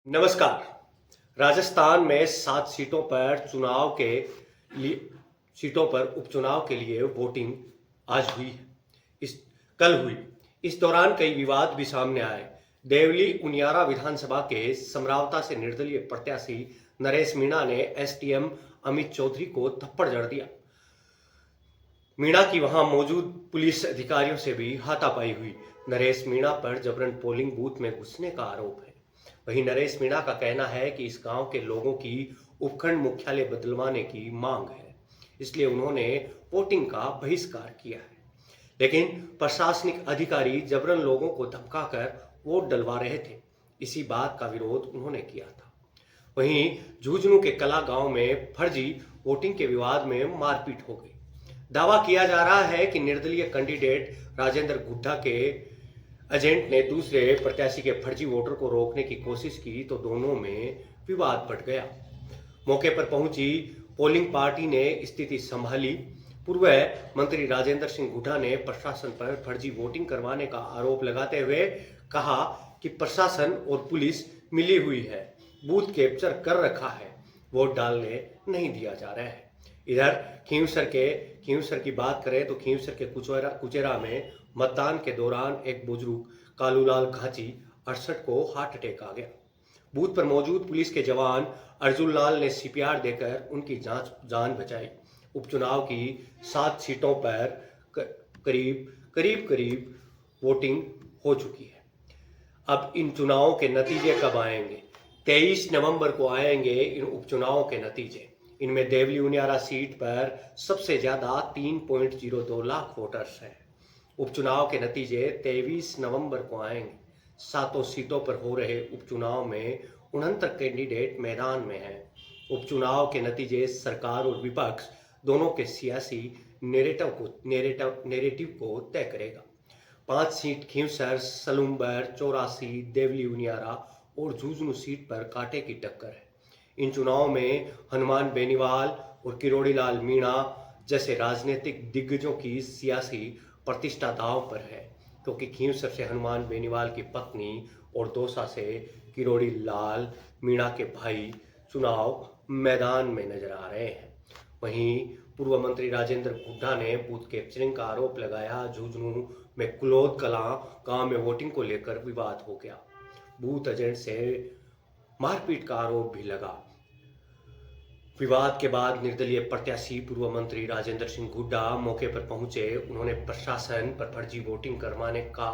नमस्कार। राजस्थान में 7 सीटों पर उपचुनाव के लिए वोटिंग आज हुई है। इस कल हुई। इस दौरान कई विवाद भी सामने आए। देवली उनियारा विधानसभा के समरावता से निर्दलीय प्रत्याशी नरेश मीणा ने एसडीएम अमित चौधरी को थप्पड़ जड़ दिया। मीणा की वहां मौजूद पुलिस अधिकारियों से भी हाथापाई हुई। नरेश मीणा पर जबरन पोलिंग बूथ में घुसने का आरोप है। वहीं नरेश मीणा का कहना है कि इस गांव के लोगों की उपखंड मुख्यालय बदलवाने की मांग है, इसलिए उन्होंने वोटिंग का बहिष्कार किया है। लेकिन प्रशासनिक अधिकारी जबरन लोगों को धमकाकर वोट डलवा रहे थे। इसी बात का विरोध उन्होंने किया था। वहीं झुंझुनू के कला गांव में फर्जी वोटिंग के विवाद में मारपीट हो गई। दावा किया जा रहा है कि निर्दलीय कैंडिडेट राजेंद्र गुड्डा के एजेंट ने दूसरे प्रत्याशी के फर्जी वोटर को रोकने की कोशिश की तो दोनों में विवाद बढ़ गया। मौके पर पहुंची पोलिंग पार्टी ने स्थिति संभाली। पूर्व मंत्री राजेंद्र सिंह गुड्डा ने प्रशासन पर फर्जी वोटिंग करवाने का आरोप लगाते हुए कहा कि प्रशासन और पुलिस मिली हुई है, बूथ कैप्चर कर रखा है, वोट डालने नहीं दिया जा रहा है। इधर खींवसर की बात करें तो खींवसर के कुचेरा में मतदान के दौरान एक बुजुर्ग कालूलाल घाची 68 को हार्ट अटैक आ गया। बूथ पर मौजूद पुलिस के जवान अर्जुन लाल ने सीपीआर देकर उनकी जान बचाई। उपचुनाव की 7 सीटों पर करीब वोटिंग हो चुकी है। अब इन चुनावों के नतीजे कब आएंगे? 23 नवंबर को आएंगे इन उपचुनावों के नतीजे। इनमें देवली उनियारा सीट पर सबसे ज्यादा 3.02 लाख वोटर्स हैं। उपचुनाव के नतीजे 23 नवंबर को आएंगे। 7 सीटों पर हो रहे उपचुनाव में 69 कैंडिडेट मैदान में हैं। उपचुनाव के नतीजे सरकार और विपक्ष दोनों के सियासी नेरेटिव को तय करेगा। 5 सीट खींवसर, सलूम्बर, चौरासी, देवली उनियारा और झुंझुनू सीट पर कांटे की टक्कर है। इन चुनावों में हनुमान बेनीवाल और किरोड़ीलाल मीणा जैसे राजनीतिक दिग्गजों की सियासी प्रतिष्ठा दांव पर है, क्योंकि खींवसर से हनुमान बेनीवाल की पत्नी और दौसा से किरोड़ीलाल मीणा के भाई चुनाव मैदान में नजर आ रहे हैं। वहीं पूर्व मंत्री राजेंद्र गुड्डा ने बूथ कैप्चरिंग का आरोप लगाया। झुंझुनू में कुलौद कलां गांव में वोटिंग को लेकर विवाद हो गया। बूथ एजेंट से मारपीट का आरोप भी लगा। विवाद के बाद निर्दलीय प्रत्याशी पूर्व मंत्री राजेंद्र सिंह गुड्डा मौके पर पहुंचे। उन्होंने प्रशासन पर फर्जी वोटिंग करवाने का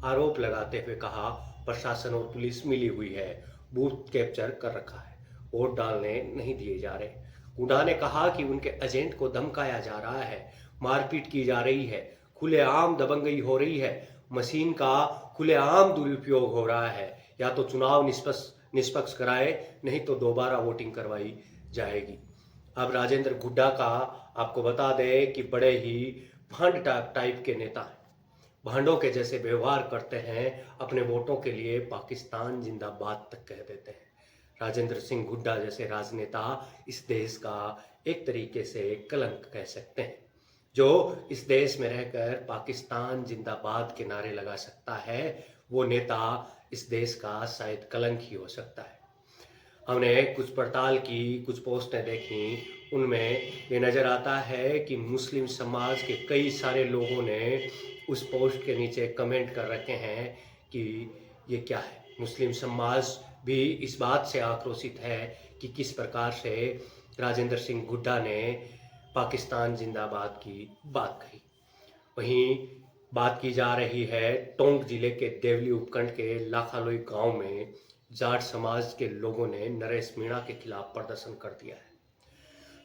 आरोप लगाते हुए कहा, प्रशासन और पुलिस मिली हुई है, बूथ कैप्चर कर रखा है, वोट डालने नहीं दिए जा रहे। गुड्डा ने कहा कि उनके एजेंट को धमकाया जा रहा है, मारपीट की जा रही है, खुलेआम दबंगई हो रही है, मशीन का खुलेआम दुरुपयोग हो रहा है। या तो चुनाव निष्पक्ष कराए, नहीं तो दोबारा वोटिंग करवाई जाएगी। अब राजेंद्र गुड्डा का आपको बता दें कि बड़े ही भांड टाइप के नेता हैं, भांडों के जैसे व्यवहार करते हैं। अपने वोटों के लिए पाकिस्तान जिंदाबाद तक कह देते हैं। राजेंद्र सिंह गुड्डा जैसे राजनेता इस देश का एक तरीके से कलंक कह सकते हैं। जो इस देश में रहकर पाकिस्तान जिंदाबाद के नारे लगा सकता है, वो नेता इस देश का शायद कलंक ही हो सकता है। हमने कुछ पड़ताल की, कुछ पोस्टें देखी, उनमें ये नज़र आता है कि मुस्लिम समाज के कई सारे लोगों ने उस पोस्ट के नीचे कमेंट कर रखे हैं कि ये क्या है। मुस्लिम समाज भी इस बात से आक्रोशित है कि किस प्रकार से राजेंद्र सिंह गुड्डा ने पाकिस्तान जिंदाबाद की बात कही। वहीं बात की जा रही है टोंक जिले के देवली उपखंड के लाखालोई गांव में जाट समाज के लोगों ने नरेश मीणा के खिलाफ प्रदर्शन कर दिया है।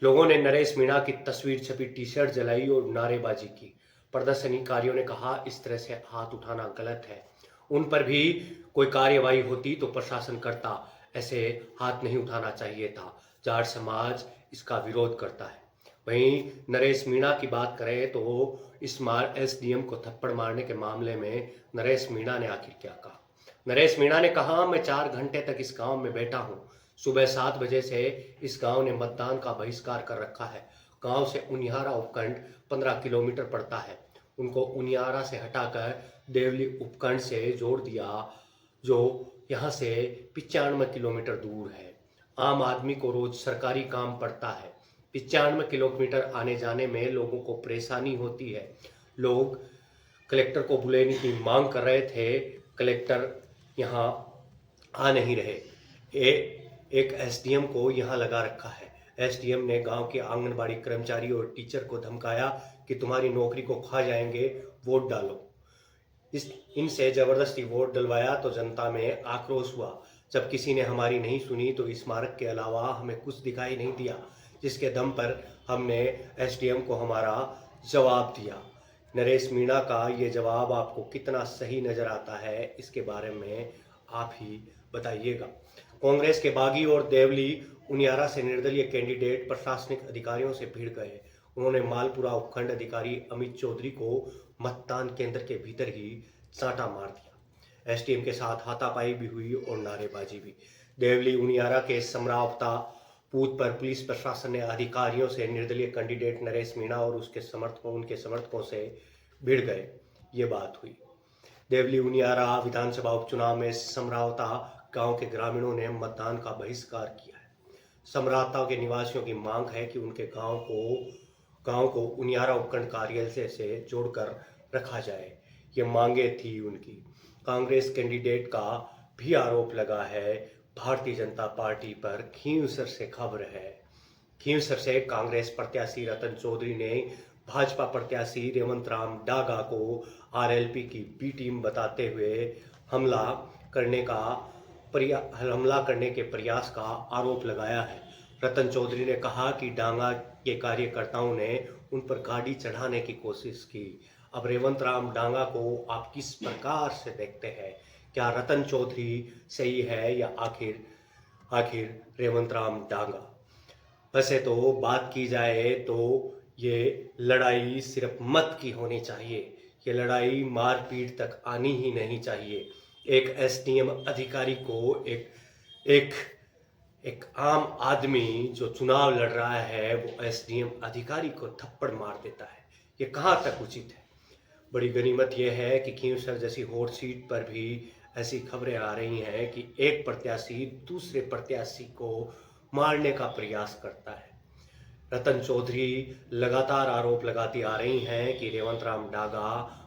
लोगों ने नरेश मीणा की तस्वीर छपी टी-शर्ट जलाई और नारेबाजी की। प्रदर्शनकारियों ने कहा, इस तरह से हाथ उठाना गलत है। उन पर भी कोई कार्यवाही होती तो प्रशासन करता, ऐसे हाथ नहीं उठाना चाहिए था। जाट समाज इसका विरोध करता है। वहीं नरेश मीणा की बात करें तो इस एसडीएम को थप्पड़ मारने के मामले में नरेश मीणा ने आखिर क्या कहा। नरेश मीणा ने कहा, मैं 4 घंटे तक इस गांव में बैठा हूं। सुबह 7 बजे से इस गांव ने मतदान का बहिष्कार कर रखा है। गांव से उनियारा उपखंड 15 किलोमीटर पड़ता है। उनको उनियारा से हटाकर देवली उपखंड से जोड़ दिया, जो यहाँ से 95 किलोमीटर दूर है। आम आदमी को रोज सरकारी काम पड़ता है। 95 किलोमीटर आने जाने में लोगों को परेशानी होती है। लोग कलेक्टर को बुलाने की मांग कर रहे थे, कलेक्टर यहाँ आ नहीं रहे। एक एसडीएम को यहाँ लगा रखा है। एसडीएम ने गांव के आंगनबाड़ी कर्मचारी और टीचर को धमकाया कि तुम्हारी नौकरी को खा जाएंगे, वोट डालो। इनसे जबरदस्ती वोट डलवाया तो जनता में आक्रोश हुआ। जब किसी ने हमारी नहीं सुनी तो इस स्मारक के अलावा हमें कुछ दिखाई नहीं दिया, जिसके दम पर हमने एसडीएम को हमारा जवाब दिया। नरेश मीणा का ये जवाब आपको कितना सही नजर आता है, इसके बारे में आप ही बताइएगा। कांग्रेस के बागी और देवली उनियारा से निर्दलीय कैंडिडेट प्रशासनिक अधिकारियों से भिड़ गए। उन्होंने मालपुरा उपखंड अधिकारी अमित चौधरी को मतदान केंद्र के भीतर ही चांटा मार दिया। एसडीएम के साथ हाथापाई भी हुई और नारेबाजी भी। देवली उनियारा के समरावता बूथ पर पुलिस प्रशासन ने अधिकारियों से निर्दलीय कैंडिडेट नरेश मीणा और उनके समर्थकों से भिड़ गए। ये बात हुई। देवली उनियारा विधानसभा उपचुनाव में समरावता गांव के ग्रामीणों ने मतदान का बहिष्कार किया है। समरावता के निवासियों की मांग है कि उनके गांव को उनियारा उपखंड कार्यालय से जोड़कर रखा जाए। ये मांगे थी उनकी। कांग्रेस कैंडिडेट का भी आरोप लगा है भारतीय जनता पार्टी पर। खींवसर से खबर है। खींवसर से कांग्रेस प्रत्याशी रतन चौधरी ने भाजपा प्रत्याशी रेवंत राम डागा को आरएलपी की बी टीम बताते हुए हमला करने के प्रयास का आरोप लगाया है। रतन चौधरी ने कहा कि डांगा के कार्यकर्ताओं ने उन पर गाड़ी चढ़ाने की कोशिश की। अब रेवंत राम डांगा को आप किस प्रकार से देखते हैं? क्या रतन चौधरी सही है या आखिर रेवंत राम डांगा? वैसे तो बात की जाए तो ये लड़ाई सिर्फ मत की होनी चाहिए। ये लड़ाई मारपीट तक आनी ही नहीं चाहिए। एक एसडीएम अधिकारी को एक आम आदमी जो चुनाव लड़ रहा है वो एसडीएम अधिकारी को थप्पड़ मार देता है। ये कहाँ तक उचित है? बड़ी गनीमत यह है कि खींवसर जैसी हॉट सीट पर भी ऐसी खबरें आ रही हैं कि एक प्रत्याशी दूसरे प्रत्याशी को मारने का प्रयास करता है। रतन चौधरी लगातार आरोप लगाती आ रही हैं कि रेवंत राम डागा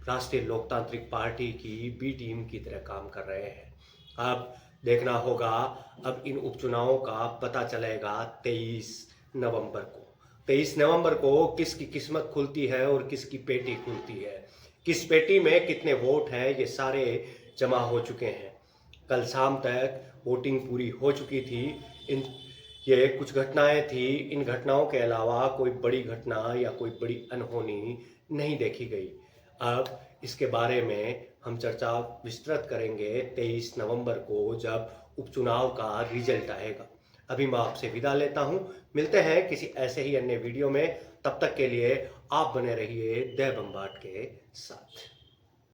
राष्ट्रीय लोकतांत्रिक पार्टी की बी टीम की तरह काम कर रहे हैं। अब देखना होगा, अब इन उपचुनावों का पता चलेगा 23 नवंबर को। 23 नवंबर को किसकी किस्मत खुलती है और किसकी पेटी खुलती है। किस पेटी में कितने वोट हैं ये सारे जमा हो चुके हैं। कल शाम तक वोटिंग पूरी हो चुकी थी। ये कुछ घटनाएं थी। इन घटनाओं के अलावा कोई बड़ी घटना या कोई बड़ी अनहोनी नहीं देखी गई। अब इसके बारे में हम चर्चा विस्तृत करेंगे 23 नवंबर को, जब उपचुनाव का रिजल्ट आएगा। अभी मैं आपसे विदा लेता हूं। मिलते हैं किसी ऐसे ही अन्य वीडियो में। तब तक के लिए आप बने रहिए द बम्बाट के साथ।